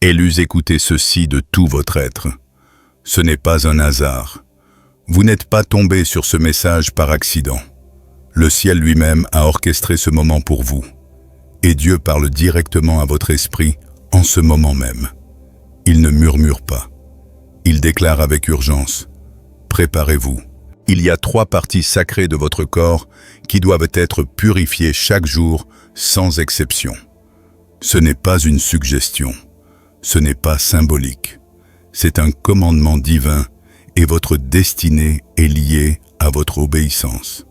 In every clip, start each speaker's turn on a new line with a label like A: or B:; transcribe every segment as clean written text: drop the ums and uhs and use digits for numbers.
A: Élus, écoutez ceci de tout votre être. Ce n'est pas un hasard. Vous n'êtes pas tombé sur ce message par accident. Le ciel lui-même a orchestré ce moment pour vous. Et Dieu parle directement à votre esprit en ce moment même. Il ne murmure pas. Il déclare avec urgence: préparez-vous. Il y a 3 parties sacrées de votre corps qui doivent être purifiées chaque jour, sans exception. Ce n'est pas une suggestion. Ce n'est pas symbolique. C'est un commandement divin et votre destinée est liée à votre obéissance.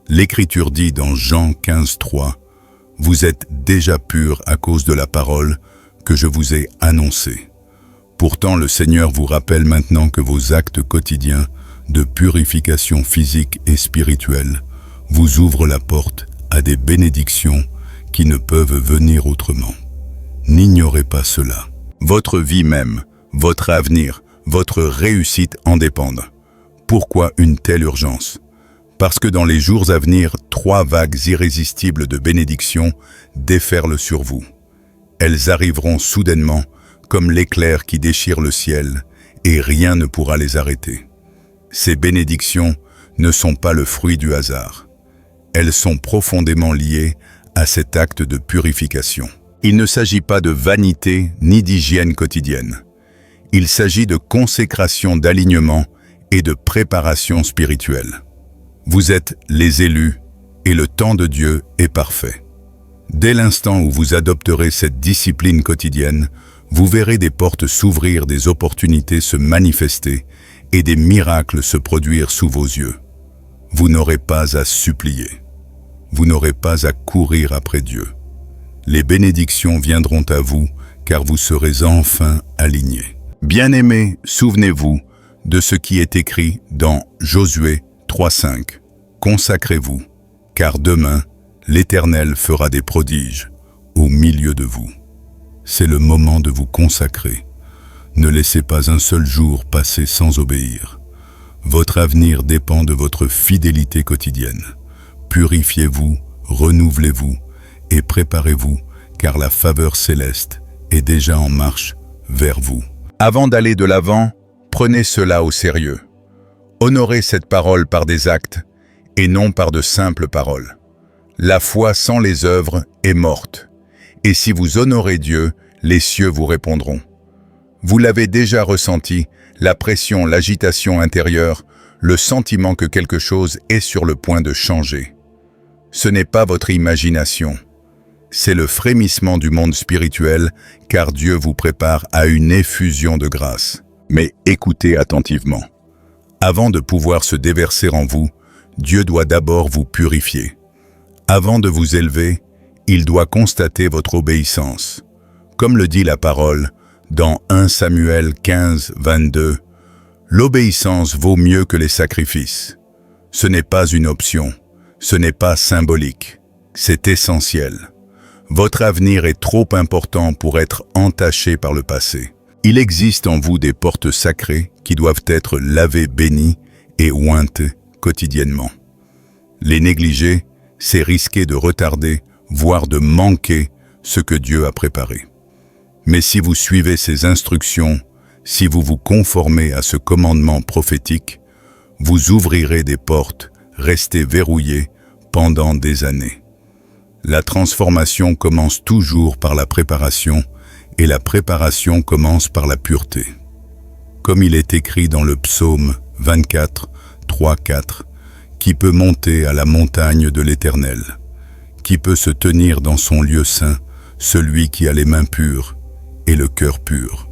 A: L'Écriture dit dans Jean 15:3, « Vous êtes déjà purs à cause de la parole que je vous ai annoncée. » Pourtant, le Seigneur vous rappelle maintenant que vos actes quotidiens de purification physique et spirituelle vous ouvrent la porte à des bénédictions qui ne peuvent venir autrement. N'ignorez pas cela. Votre vie même, votre avenir, votre réussite en dépendent. Pourquoi une telle urgence? Parce que dans les jours à venir, 3 vagues irrésistibles de bénédictions déferlent sur vous. Elles arriveront soudainement, comme l'éclair qui déchire le ciel, et rien ne pourra les arrêter. Ces bénédictions ne sont pas le fruit du hasard. Elles sont profondément liées à cet acte de purification. Il ne s'agit pas de vanité ni d'hygiène quotidienne. Il s'agit de consécration, d'alignement et de préparation spirituelle. Vous êtes les élus et le temps de Dieu est parfait. Dès l'instant où vous adopterez cette discipline quotidienne, vous verrez des portes s'ouvrir, des opportunités se manifester et des miracles se produire sous vos yeux. Vous n'aurez pas à supplier. Vous n'aurez pas à courir après Dieu. Les bénédictions viendront à vous car vous serez enfin alignés. Bien-aimés, souvenez-vous de ce qui est écrit dans Josué 3:5. Consacrez-vous, car demain, l'Éternel fera des prodiges au milieu de vous. C'est le moment de vous consacrer. Ne laissez pas un seul jour passer sans obéir. Votre avenir dépend de votre fidélité quotidienne. Purifiez-vous, renouvelez-vous et préparez-vous, car la faveur céleste est déjà en marche vers vous. Avant d'aller de l'avant, prenez cela au sérieux. Honorez cette parole par des actes et non par de simples paroles. La foi sans les œuvres est morte. Et si vous honorez Dieu, les cieux vous répondront. Vous l'avez déjà ressenti, la pression, l'agitation intérieure, le sentiment que quelque chose est sur le point de changer. Ce n'est pas votre imagination. C'est le frémissement du monde spirituel, car Dieu vous prépare à une effusion de grâce. Mais écoutez attentivement. Avant de pouvoir se déverser en vous, Dieu doit d'abord vous purifier. Avant de vous élever, il doit constater votre obéissance. Comme le dit la parole, dans 1 Samuel 15:22, « L'obéissance vaut mieux que les sacrifices. » Ce n'est pas une option, ce n'est pas symbolique, c'est essentiel. Votre avenir est trop important pour être entaché par le passé. Il existe en vous des portes sacrées qui doivent être lavées, bénies et ointes quotidiennement. Les négliger, c'est risquer de retarder, voire de manquer ce que Dieu a préparé. Mais si vous suivez ces instructions, si vous vous conformez à ce commandement prophétique, vous ouvrirez des portes restées verrouillées pendant des années. La transformation commence toujours par la préparation, et la préparation commence par la pureté. Comme il est écrit dans le psaume 24, 3-4, « Qui peut monter à la montagne de l'Éternel? Qui peut se tenir dans son lieu saint, celui qui a les mains pures et le cœur pur? »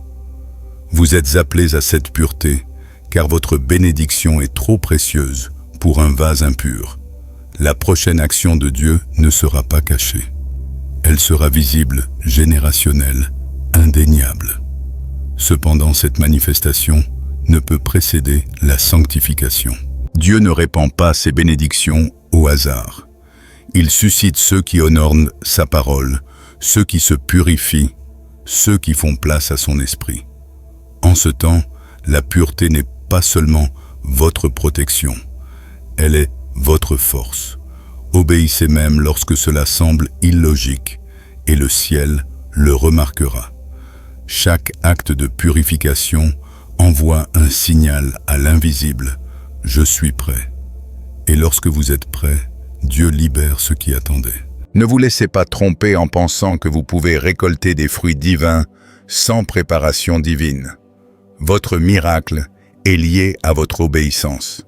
A: Vous êtes appelés à cette pureté, car votre bénédiction est trop précieuse pour un vase impur. La prochaine action de Dieu ne sera pas cachée. Elle sera visible, générationnelle, indéniable. Cependant, cette manifestation ne peut précéder la sanctification. Dieu ne répand pas ses bénédictions au hasard. Il suscite ceux qui honorent sa parole, ceux qui se purifient, ceux qui font place à son esprit. En ce temps, la pureté n'est pas seulement votre protection, elle est votre force. Obéissez même lorsque cela semble illogique, et le ciel le remarquera. Chaque acte de purification envoie un signal à l'invisible « Je suis prêt ». Et lorsque vous êtes prêt, Dieu libère ce qui attendait. Ne vous laissez pas tromper en pensant que vous pouvez récolter des fruits divins sans préparation divine. Votre miracle est lié à votre obéissance.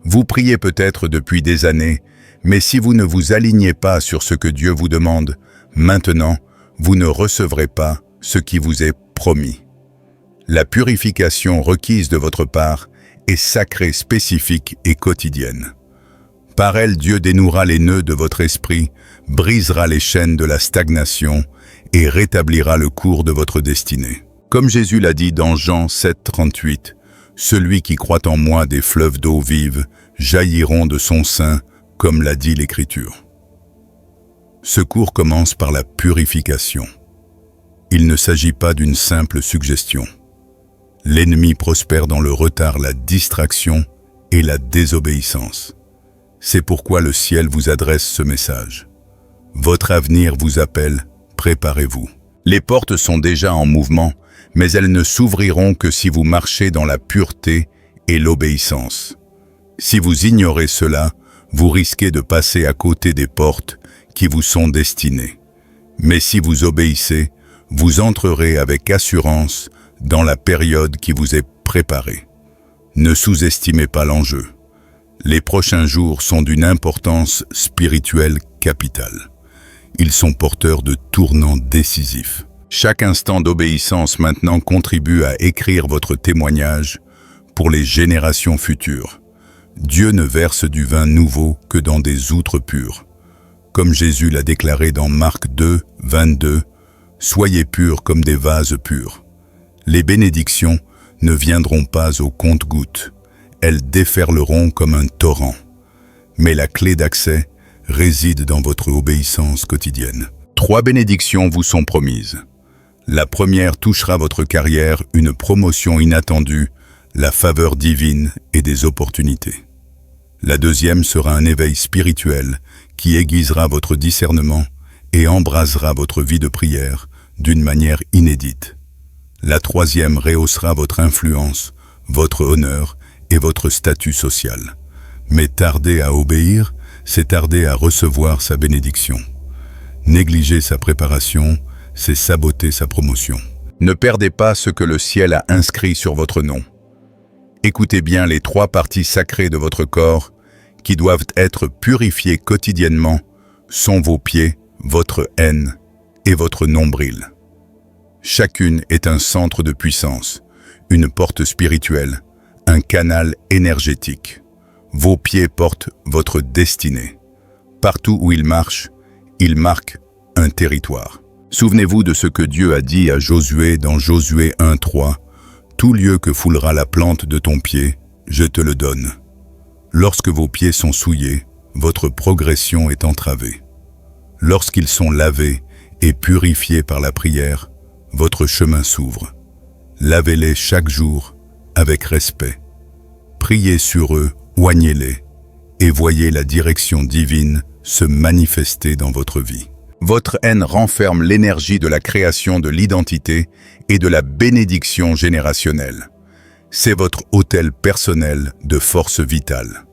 A: Vous priez peut-être depuis des années, mais si vous ne vous alignez pas sur ce que Dieu vous demande, maintenant, vous ne recevrez pas ce qui vous est promis. La purification requise de votre part est sacrée, spécifique et quotidienne. Par elle, Dieu dénouera les nœuds de votre esprit, brisera les chaînes de la stagnation et rétablira le cours de votre destinée. Comme Jésus l'a dit dans Jean 7,38, « Celui qui croit en moi, des fleuves d'eau vive jailliront de son sein, comme l'a dit l'Écriture. » Ce cours commence par la purification. Il ne s'agit pas d'une simple suggestion. L'ennemi prospère dans le retard, la distraction et la désobéissance. C'est pourquoi le ciel vous adresse ce message. Votre avenir vous appelle, préparez-vous. Les portes sont déjà en mouvement, mais elles ne s'ouvriront que si vous marchez dans la pureté et l'obéissance. Si vous ignorez cela, vous risquez de passer à côté des portes qui vous sont destinées. Mais si vous obéissez, vous entrerez avec assurance dans la période qui vous est préparée. Ne sous-estimez pas l'enjeu. Les prochains jours sont d'une importance spirituelle capitale. Ils sont porteurs de tournants décisifs. Chaque instant d'obéissance maintenant contribue à écrire votre témoignage pour les générations futures. Dieu ne verse du vin nouveau que dans des outres pures. Comme Jésus l'a déclaré dans Marc 2, 22, « Soyez purs comme des vases purs ». Les bénédictions ne viendront pas au compte-gouttes. Elles déferleront comme un torrent. Mais la clé d'accès réside dans votre obéissance quotidienne. 3 bénédictions vous sont promises. La première touchera votre carrière, une promotion inattendue, la faveur divine et des opportunités. La deuxième sera un éveil spirituel qui aiguisera votre discernement et embrasera votre vie de prière d'une manière inédite. La troisième rehaussera votre influence, votre honneur et votre statut social. Mais tarder à obéir, c'est tarder à recevoir sa bénédiction. Négliger sa préparation, c'est saboter sa promotion. Ne perdez pas ce que le ciel a inscrit sur votre nom. Écoutez bien les 3 parties sacrées de votre corps qui doivent être purifiées quotidiennement sont vos pieds, votre haine et votre nombril. Chacune est un centre de puissance, une porte spirituelle, un canal énergétique. Vos pieds portent votre destinée. Partout où ils marchent, ils marquent un territoire. Souvenez-vous de ce que Dieu a dit à Josué dans Josué 1:3. « Tout lieu que foulera la plante de ton pied, je te le donne. » Lorsque vos pieds sont souillés, votre progression est entravée. Lorsqu'ils sont lavés et purifiés par la prière, votre chemin s'ouvre. Lavez-les chaque jour avec respect. Priez sur eux, oignez-les, et voyez la direction divine se manifester dans votre vie. Votre haine renferme l'énergie de la création de l'identité et de la bénédiction générationnelle. C'est votre autel personnel de force vitale.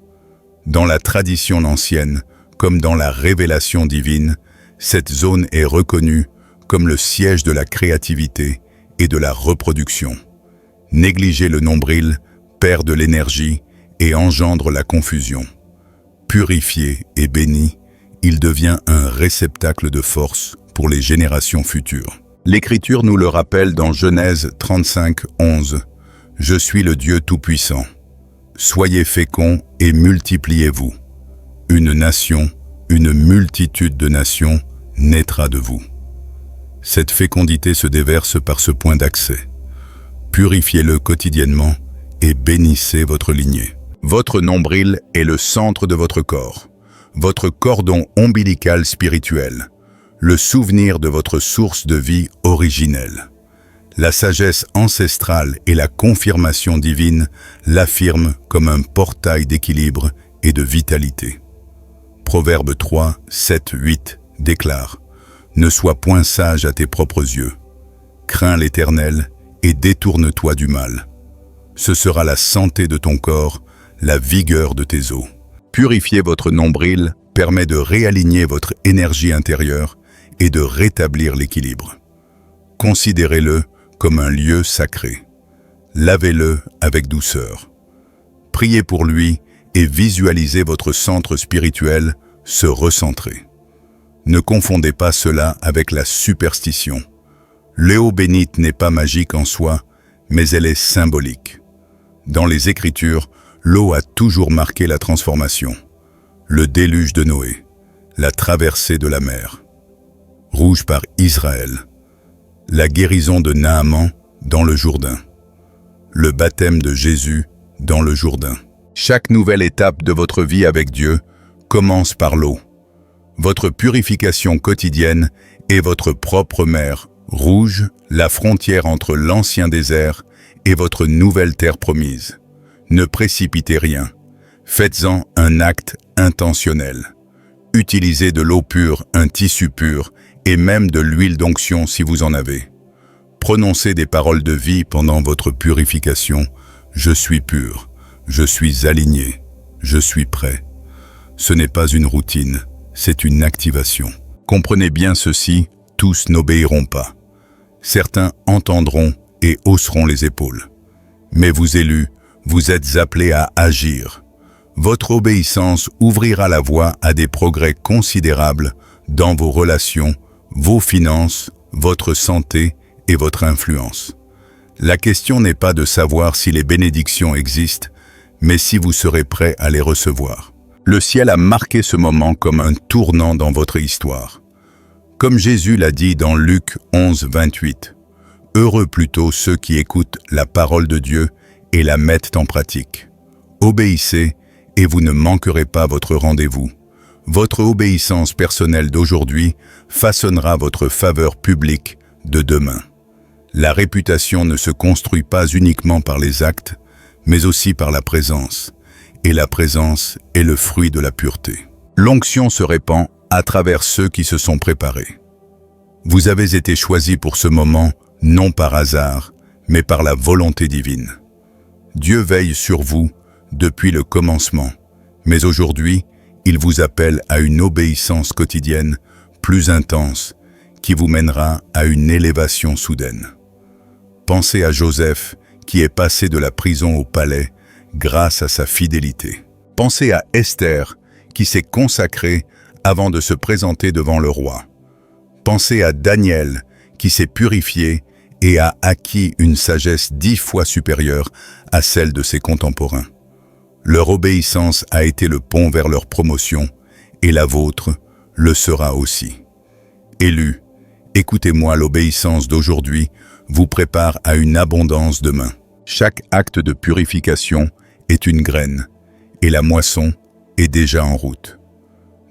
A: Dans la tradition ancienne, comme dans la révélation divine, cette zone est reconnue comme le siège de la créativité et de la reproduction. Négliger le nombril perd de l'énergie et engendre la confusion. Purifié et béni, il devient un réceptacle de force pour les générations futures. L'Écriture nous le rappelle dans Genèse 35:11. « Je suis le Dieu Tout-Puissant. Soyez féconds et multipliez-vous. Une nation, une multitude de nations naîtra de vous. » Cette fécondité se déverse par ce point d'accès. Purifiez-le quotidiennement et bénissez votre lignée. Votre nombril est le centre de votre corps, votre cordon ombilical spirituel, le souvenir de votre source de vie originelle. La sagesse ancestrale et la confirmation divine l'affirment comme un portail d'équilibre et de vitalité. Proverbe 3, 7, 8 déclare « Ne sois point sage à tes propres yeux. crains l'Éternel et détourne-toi du mal. Ce sera la santé de ton corps, la vigueur de tes os. Purifier votre nombril permet de réaligner votre énergie intérieure et de rétablir l'équilibre. Considérez-le comme un lieu sacré. Lavez-le avec douceur. Priez pour lui et visualisez votre centre spirituel se recentrer. Ne confondez pas cela avec la superstition. L'eau bénite n'est pas magique en soi, mais elle est symbolique. Dans les Écritures, l'eau a toujours marqué la transformation. Le déluge de Noé, la traversée de la mer, rouge par Israël, la guérison de Naaman dans le Jourdain, le baptême de Jésus dans le Jourdain. Chaque nouvelle étape de votre vie avec Dieu commence par l'eau. Votre purification quotidienne est votre propre mer rouge, la frontière entre l'ancien désert et votre nouvelle terre promise. Ne précipitez rien. Faites-en un acte intentionnel. Utilisez de l'eau pure, un tissu pur et même de l'huile d'onction si vous en avez. Prononcez des paroles de vie pendant votre purification. Je suis pur, je suis aligné, je suis prêt. Ce n'est pas une routine, c'est une activation. Comprenez bien ceci, tous n'obéiront pas. Certains entendront et hausseront les épaules. Mais vous élus, vous êtes appelés à agir. Votre obéissance ouvrira la voie à des progrès considérables dans vos relations, vos finances, votre santé et votre influence. La question n'est pas de savoir si les bénédictions existent, mais si vous serez prêt à les recevoir. Le ciel a marqué ce moment comme un tournant dans votre histoire. Comme Jésus l'a dit dans Luc 11, 28, « Heureux plutôt ceux qui écoutent la parole de Dieu et la mettent en pratique. Obéissez et vous ne manquerez pas votre rendez-vous. Votre obéissance personnelle d'aujourd'hui façonnera votre faveur publique de demain. » La réputation ne se construit pas uniquement par les actes, mais aussi par la présence. Et la présence est le fruit de la pureté. L'onction se répand à travers ceux qui se sont préparés. Vous avez été choisis pour ce moment, non par hasard, mais par la volonté divine. Dieu veille sur vous depuis le commencement, mais aujourd'hui, il vous appelle à une obéissance quotidienne plus intense qui vous mènera à une élévation soudaine. Pensez à Joseph qui est passé de la prison au palais grâce à sa fidélité. Pensez à Esther qui s'est consacrée avant de se présenter devant le roi. Pensez à Daniel qui s'est purifié et a acquis une sagesse 10 fois supérieure à celle de ses contemporains. Leur obéissance a été le pont vers leur promotion et la vôtre le sera aussi. Élus, écoutez-moi, l'obéissance d'aujourd'hui vous prépare à une abondance demain. Chaque acte de purification est une graine et la moisson est déjà en route.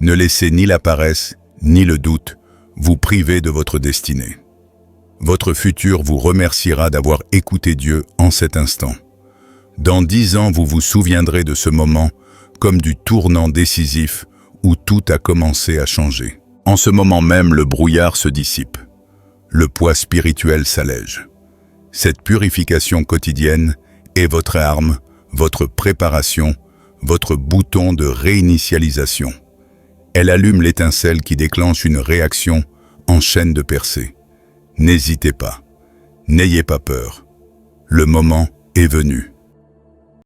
A: Ne laissez ni la paresse ni le doute vous priver de votre destinée. Votre futur vous remerciera d'avoir écouté Dieu en cet instant. Dans 10 ans, vous vous souviendrez de ce moment comme du tournant décisif où tout a commencé à changer. En ce moment même, le brouillard se dissipe. Le poids spirituel s'allège. Cette purification quotidienne est votre arme, votre préparation, votre bouton de réinitialisation. Elle allume l'étincelle qui déclenche une réaction en chaîne de percée. N'hésitez pas. N'ayez pas peur. Le moment est venu.